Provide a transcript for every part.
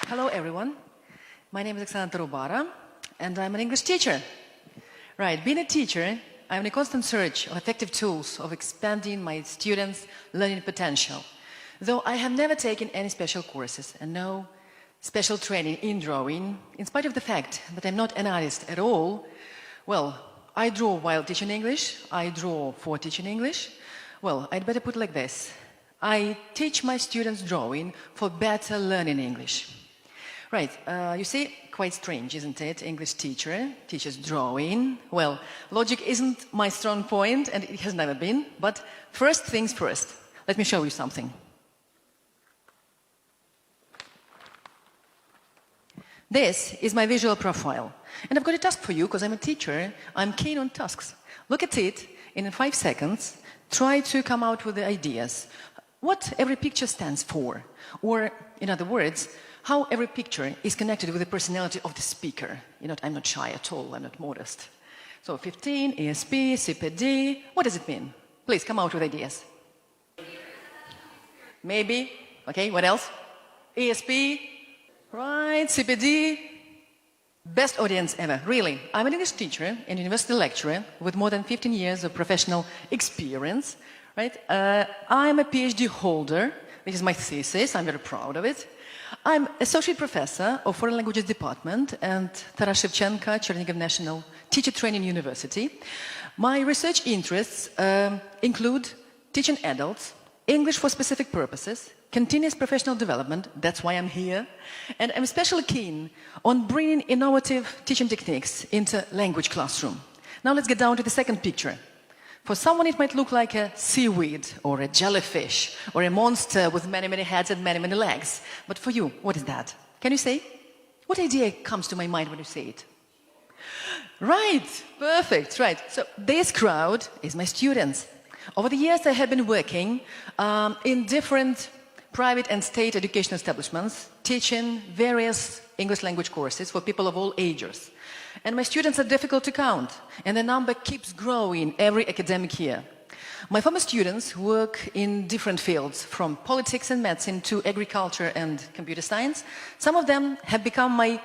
Hello everyone, my name is Oksana Torubara and I'm an English teacher. Right, being a teacher, I'm in a constant search of effective tools of expanding my students' learning potential. Though I have never taken any special courses and no special training in drawing, in spite of the fact that I'm not an artist at all, well, I draw while teaching English, I draw for teaching English. Well, I'd better put it like this. I teach my students drawing for better learning English. Right, you see, quite strange, isn't it? English teacher teaches drawing. Well, logic isn't my strong point, and it has never been. But first things first, let me show you something. This is my visual profile. And I've got a task for you, because I'm a teacher. I'm keen on tasks. Look at it, and in 5 seconds, try to come out with the ideas. What every picture stands for. Or, in other words, how every picture is connected with the personality of the speaker. You know, I'm not shy at all, I'm not modest. So 15, ESP, CPD, what does it mean? Please come out with ideas. Maybe, okay, what else? ESP, right, CPD, best audience ever, really. I'm an English teacher and university lecturer with more than 15 years of professional experience, right? I'm a PhD holder, this is my thesis, I'm very proud of it. I'm Associate Professor of Foreign Languages Department at Shevchenko, Chernihiv National Teacher Training University. My research interests include teaching adults, English for specific purposes, continuous professional development, that's why I'm here, and I'm especially keen on bringing innovative teaching techniques into language classroom. Now let's get down to the second picture. For someone it might look like a seaweed or a jellyfish or a monster with many, many heads and many, many legs. But for you, what is that? Can you say? What idea comes to my mind when you say it? Right, perfect, right. So this crowd is my students. Over the years I have been working in different private and state education establishments, teaching various English language courses for people of all ages. And my students are difficult to count, and the number keeps growing every academic year. My former students work in different fields, from politics and medicine to agriculture and computer science. Some of them have become my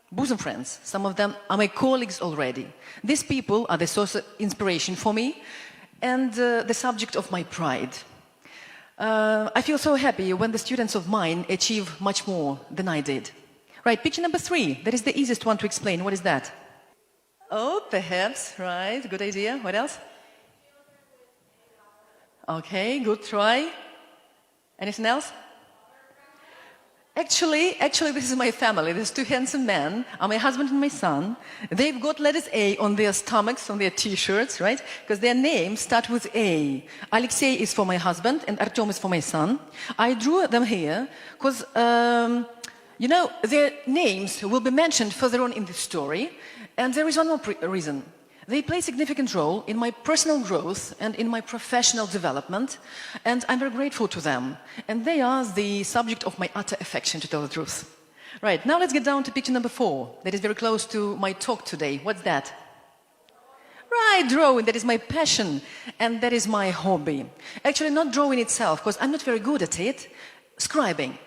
bosom friends. Some of them are my colleagues already. These people are the source of inspiration for me and the subject of my pride. I feel so happy when the students of mine achieve much more than I did. Right, picture number 3, that is the easiest one to explain. What is that? Oh, perhaps, right, good idea. What else? Okay, good try. Anything else? Actually, this is my family. There's 2 handsome men, are my husband and my son. They've got letters A on their stomachs, on their t-shirts, right? Because their names start with A. Alexei is for my husband and Artyom is for my son. I drew them here because you know, their names will be mentioned further on in the story, and there is one more reason. They play a significant role in my personal growth and in my professional development, and I'm very grateful to them. And they are the subject of my utter affection, to tell the truth. Right, now let's get down to picture number 4. That is very close to my talk today. What's that? Right, drawing, that is my passion, and that is my hobby. Actually, not drawing itself, because I'm not very good at it, scribing.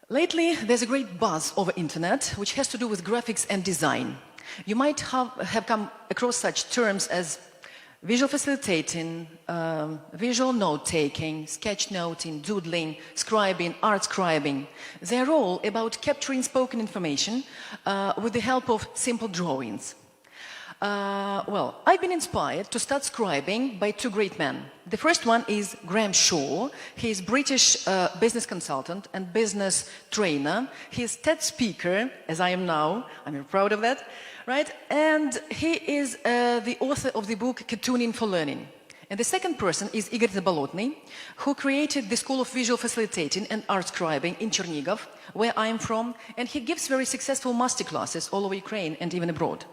Lately, there's a great buzz over internet, which has to do with graphics and design. You might have come across such terms as visual facilitating, visual note-taking, sketchnoting, doodling, scribing, art scribing. They're all about capturing spoken information with the help of simple drawings. Well, I've been inspired to start scribing by 2 great men. The first one is Graham Shaw. He's British business consultant and business trainer. He's TED speaker, as I am now. I'm very proud of that, right? And he is the author of the book Cartooning for Learning. And the second person is Igor Zabolotny, who created the School of Visual Facilitating and Art Scribing in Chernihiv, where I am from, and he gives very successful masterclasses all over Ukraine and even abroad.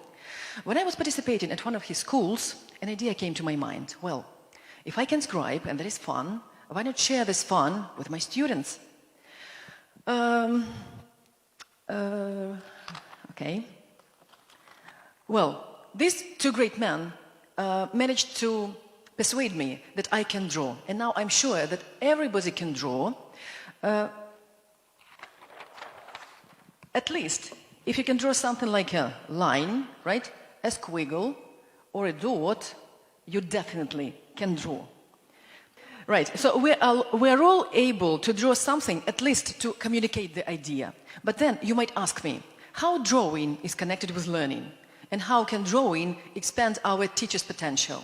When I was participating at one of his schools, an idea came to my mind. Well, if I can scribe, and that is fun, why not share this fun with my students? Okay. Well, these 2 great men managed to persuade me that I can draw. And now I'm sure that everybody can draw. At least, if you can draw something like a line, right, a squiggle, or a dot, you definitely can draw. Right, so we're all able to draw something, at least to communicate the idea. But then you might ask me, how drawing is connected with learning? And how can drawing expand our teacher's potential?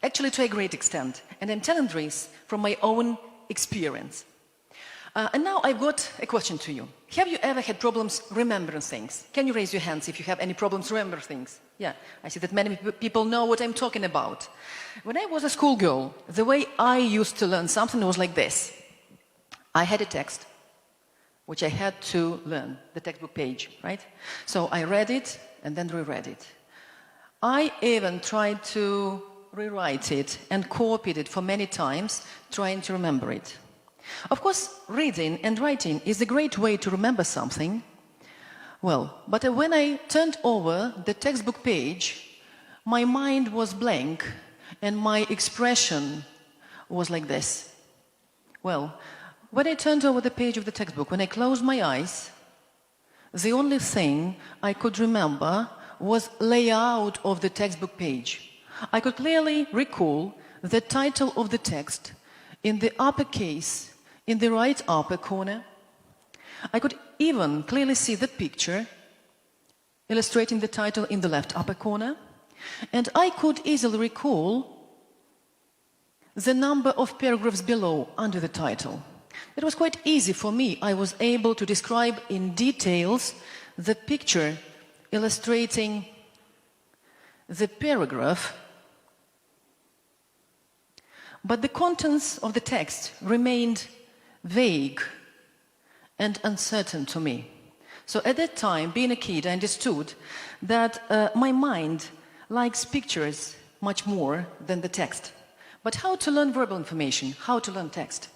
Actually, to a great extent. And I'm telling this from my own experience. And now I've got a question to you. Have you ever had problems remembering things? Can you raise your hands if you have any problems remembering things? Yeah, I see that many people know what I'm talking about. When I was a schoolgirl, the way I used to learn something was like this. I had a text, which I had to learn, the textbook page, right? So I read it and then reread it. I even tried to rewrite it and copied it for many times, trying to remember it. Of course, reading and writing is a great way to remember something. Well, but when I turned over the textbook page, my mind was blank and my expression was like this. Well, when I turned over the page of the textbook, when I closed my eyes, the only thing I could remember was layout of the textbook page. I could clearly recall the title of the text in the uppercase in the right upper corner. I could even clearly see the picture illustrating the title in the left upper corner. And I could easily recall the number of paragraphs below under the title. It was quite easy for me. I was able to describe in details the picture illustrating the paragraph. But the contents of the text remained vague and uncertain to me. So at that time, being a kid, I understood that my mind likes pictures much more than the text. But how to learn verbal information? How to learn text?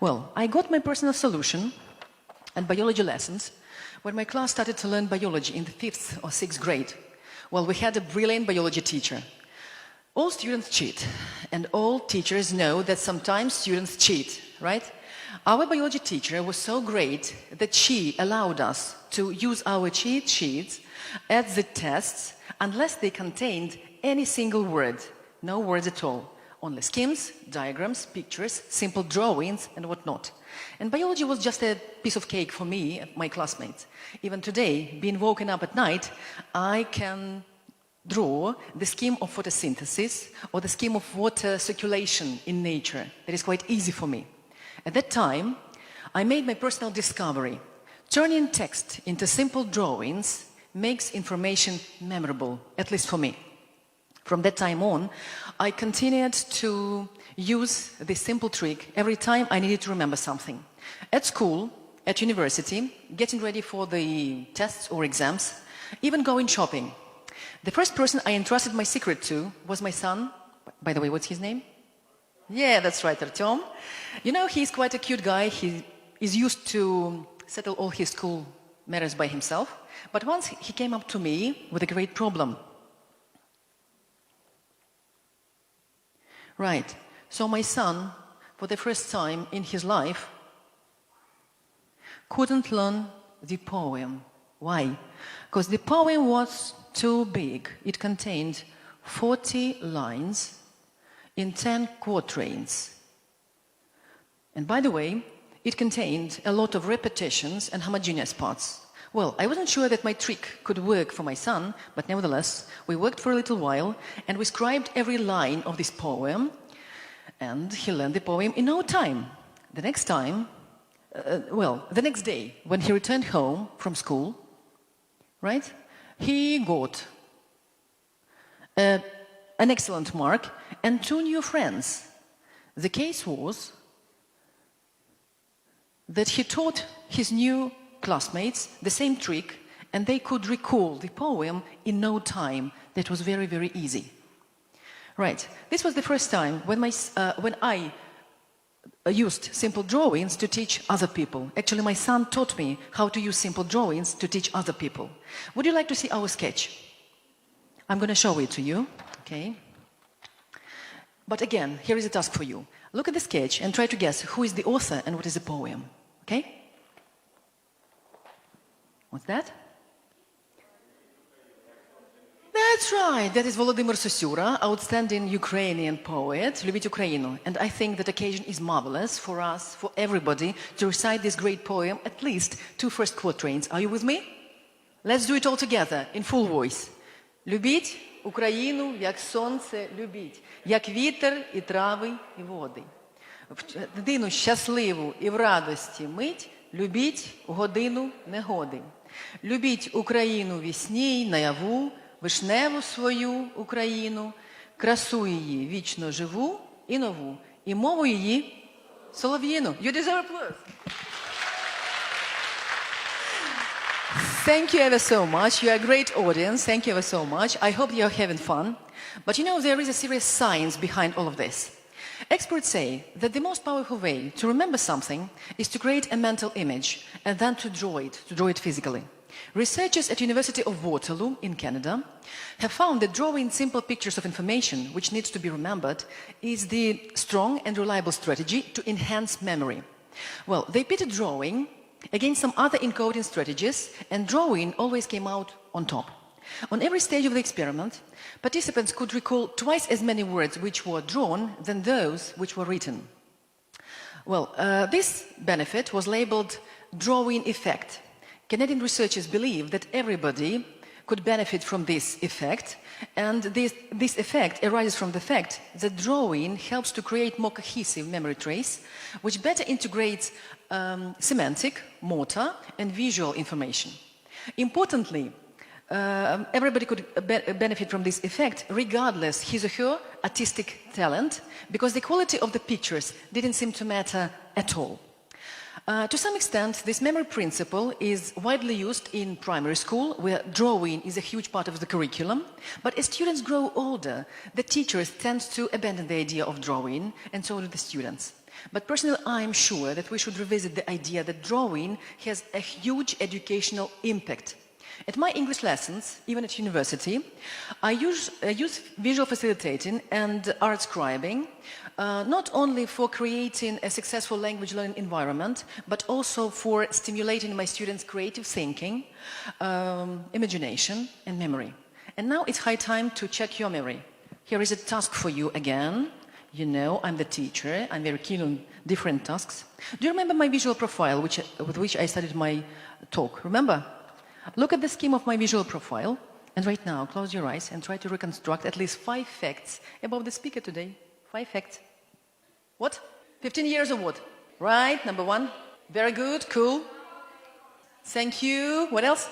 Well, I got my personal solution at biology lessons when my class started to learn biology in the 5th or 6th grade. Well, we had a brilliant biology teacher. All students cheat, and all teachers know that sometimes students cheat, right? Our biology teacher was so great that she allowed us to use our cheat sheets at the tests unless they contained any single word, no words at all, only schemes, diagrams, pictures, simple drawings and whatnot. And biology was just a piece of cake for me and my classmates. Even today, being woken up at night, I can draw the scheme of photosynthesis or the scheme of water circulation in nature. That is quite easy for me. At that time, I made my personal discovery. Turning text into simple drawings makes information memorable, at least for me. From that time on, I continued to use this simple trick every time I needed to remember something. At school, at university, getting ready for the tests or exams, even going shopping. The first person I entrusted my secret to was my son. By the way, what's his name? Yeah, that's right, Artyom. You know, he's quite a cute guy. He is used to settle all his school matters by himself. But once he came up to me with a great problem. Right, so my son, for the first time in his life, couldn't learn the poem. Why? Because the poem was too big. It contained 40 lines in 10 quatrains. And by the way, it contained a lot of repetitions and homogeneous parts. Well, I wasn't sure that my trick could work for my son, but nevertheless, we worked for a little while and we scribed every line of this poem, and he learned the poem in no time. The next time, the next day, when he returned home from school, right, he got an excellent mark and 2 new friends. The case was that he taught his new classmates the same trick and they could recall the poem in no time. That was very, very easy. Right, this was the first time when I used simple drawings to teach other people. Actually, my son taught me how to use simple drawings to teach other people. Would you like to see our sketch? I'm going to show it to you, okay? But again, here is a task for you. Look at the sketch and try to guess who is the author and what is the poem, okay? What's that? That's right. That is Volodymyr Sosura, outstanding Ukrainian poet, Любить Ukraину. And I think that occasion is marvelous for us, for everybody, to recite this great poem, at least 2 first quatrains. Are you with me? Let's do it all together, in full voice. Любіть Україну, як сонце любіть, як вітер і трави і води. Годину щасливу і в радості мить, любіть годину негоди. Любіть Україну вісні й наяву, вишневу свою Україну, красу її вічно живу і нову, і мову її солов'їну. You deserve applause. Thank you ever so much. You are a great audience. Thank you ever so much. I hope you are having fun. But you know, there is a serious science behind all of this. Experts say that the most powerful way to remember something is to create a mental image and then to draw it physically. Researchers at University of Waterloo in Canada have found that drawing simple pictures of information which needs to be remembered is the strong and reliable strategy to enhance memory. Well, they pitted drawing against some other encoding strategies, and drawing always came out on top. On every stage of the experiment, participants could recall twice as many words which were drawn than those which were written. Well, this benefit was labeled drawing effect. Canadian researchers believe that everybody could benefit from this effect, and this effect arises from the fact that drawing helps to create more cohesive memory trace, which better integrates semantic, motor, and visual information. Importantly, everybody could benefit from this effect regardless his or her artistic talent, because the quality of the pictures didn't seem to matter at all. To some extent, this memory principle is widely used in primary school, where drawing is a huge part of the curriculum. But as students grow older, the teachers tend to abandon the idea of drawing, and so do the students. But personally, I'm sure that we should revisit the idea that drawing has a huge educational impact. At my English lessons, even at university, I use visual facilitating and art scribing, not only for creating a successful language learning environment, but also for stimulating my students' creative thinking, imagination, and memory. And now it's high time to check your memory. Here is a task for you again. You know, I'm the teacher. I'm very keen on different tasks. Do you remember my visual profile with which I started my talk? Remember? Look at the scheme of my visual profile, and right now close your eyes and try to reconstruct at least 5 facts about the speaker today. 5 facts. What? 15 years of what? Right, number 1. Very good, cool. Thank you. What else?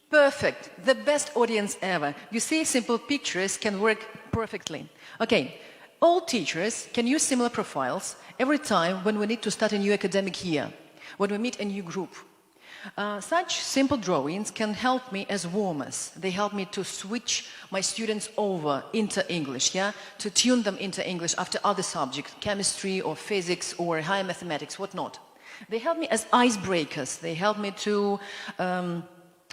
Perfect. The best audience ever. You see, simple pictures can work perfectly. Okay, all teachers can use similar profiles every time when we need to start a new academic year, when we meet a new group. Such simple drawings can help me as warmers. They help me to switch my students over into English, to tune them into English after other subjects, chemistry or physics or higher mathematics, whatnot. They help me as icebreakers. They help me to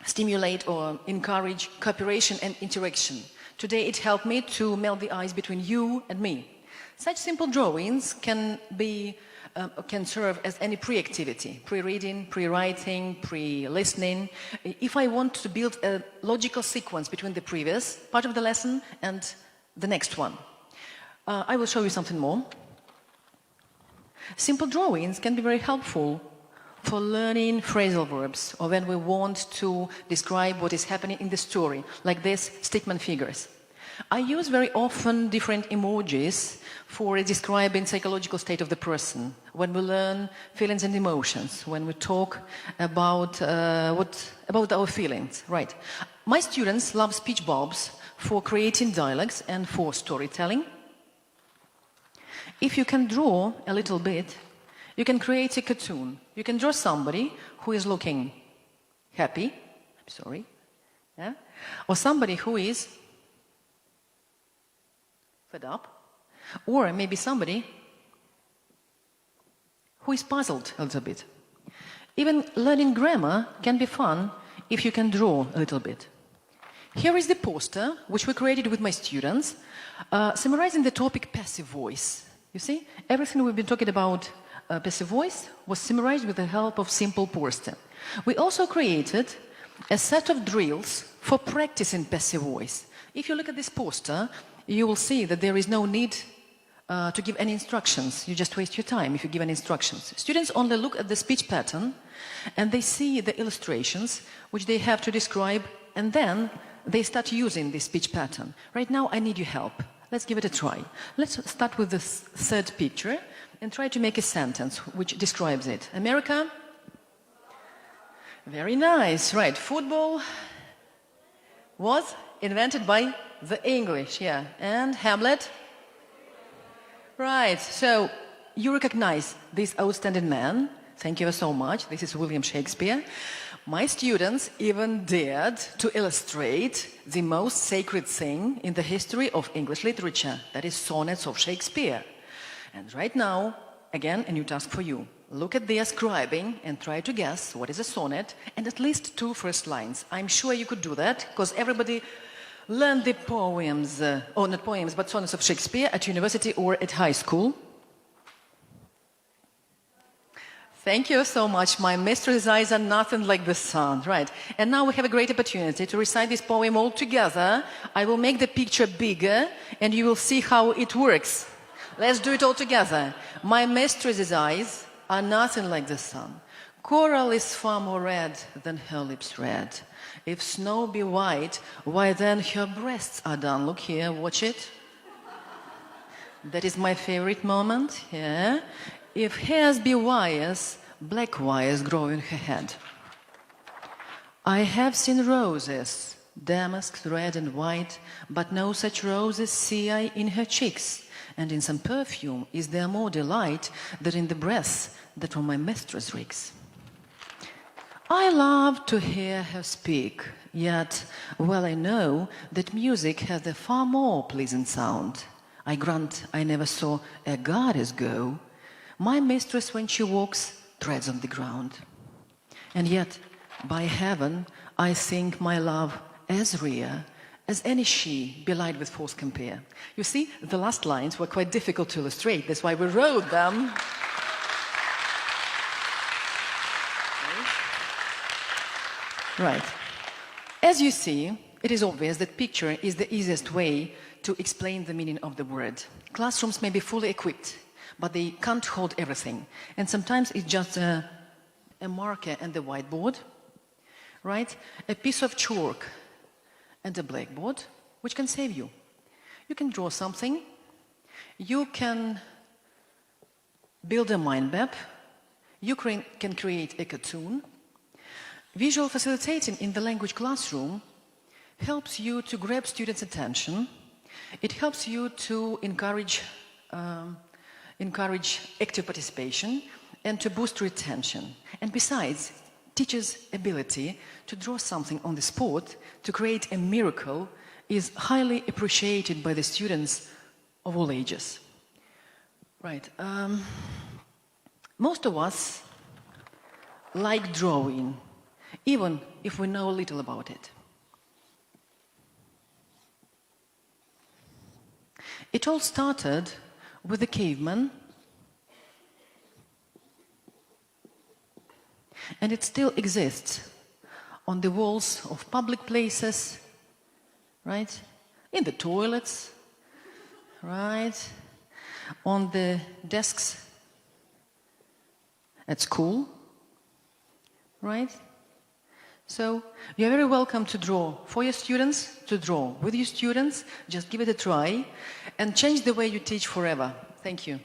stimulate or encourage cooperation and interaction. Today it helped me to melt the ice between you and me. Such simple drawings can serve as any pre-activity, pre-reading, pre-writing, pre-listening. If I want to build a logical sequence between the previous part of the lesson and the next one. I will show you something more. Simple drawings can be very helpful for learning phrasal verbs, or when we want to describe what is happening in the story, like these stickman figures. I use very often different emojis for describing psychological state of the person, when we learn feelings and emotions, when we talk about our feelings, right? My students love speech bubbles for creating dialogues and for storytelling. If you can draw a little bit, you can create a cartoon. You can draw somebody who is looking happy, or somebody who is fed up, or maybe somebody who is puzzled a little bit. Even learning grammar can be fun if you can draw a little bit. Here is the poster which we created with my students, summarizing the topic passive voice. You see, everything we've been talking about passive voice was summarized with the help of simple poster. We also created a set of drills for practicing passive voice. If you look at this poster, you will see that there is no need to give any instructions. You just waste your time if you give any instructions. Students only look at the speech pattern and they see the illustrations which they have to describe, and then they start using this speech pattern. Right now I need your help. Let's give it a try. Let's start with the third picture and try to make a sentence which describes it. America? Very nice, right. Football was invented by the English, yeah. And Hamlet? Right, so you recognize this outstanding man. Thank you so much. This is William Shakespeare. My students even dared to illustrate the most sacred thing in the history of English literature, that is sonnets of Shakespeare. And right now, again, a new task for you. Look at their scribing and try to guess what is a sonnet and at least two first lines. I'm sure you could do that because everybody learned the poems, or not poems, but sonnets of Shakespeare at university or at high school. Thank you so much. My mistress' eyes are nothing like the sun, right? And now we have a great opportunity to recite this poem all together. I will make the picture bigger and you will see how it works. Let's do it all together. My mistress's eyes are nothing like the sun. Coral is far more red than her lips red. If snow be white, why then her breasts are done. Look here, watch it. That is my favorite moment, yeah. If hairs be wires, black wires grow in her head. I have seen roses, damasked red and white, but no such roses see I in her cheeks. And in some perfume is there more delight than in the breath that from my mistress reeks. I love to hear her speak, yet well I know that music has a far more pleasant sound. I grant I never saw a goddess go. My mistress, when she walks, treads on the ground. And yet, by heaven, I think my love as rare as any she belied with false compare. You see, the last lines were quite difficult to illustrate. That's why we wrote them. Right. As you see, it is obvious that picture is the easiest way to explain the meaning of the word. Classrooms may be fully equipped, but they can't hold everything. And sometimes it's just a marker and the whiteboard, right? A piece of chalk and a blackboard, which can save you. You can draw something. You can build a mind map. You can create a cartoon. Visual facilitating in the language classroom helps you to grab students' attention. It helps you to encourage active participation and to boost retention. And besides, teachers' ability to draw something on the spot, to create a miracle, is highly appreciated by the students of all ages. Right. Most of us like drawing, even if we know little about it. It all started with the caveman, and it still exists on the walls of public places, right? In the toilets, right? On the desks at school, right? So you're very welcome to draw for your students, to draw with your students. Just give it a try and change the way you teach forever. Thank you.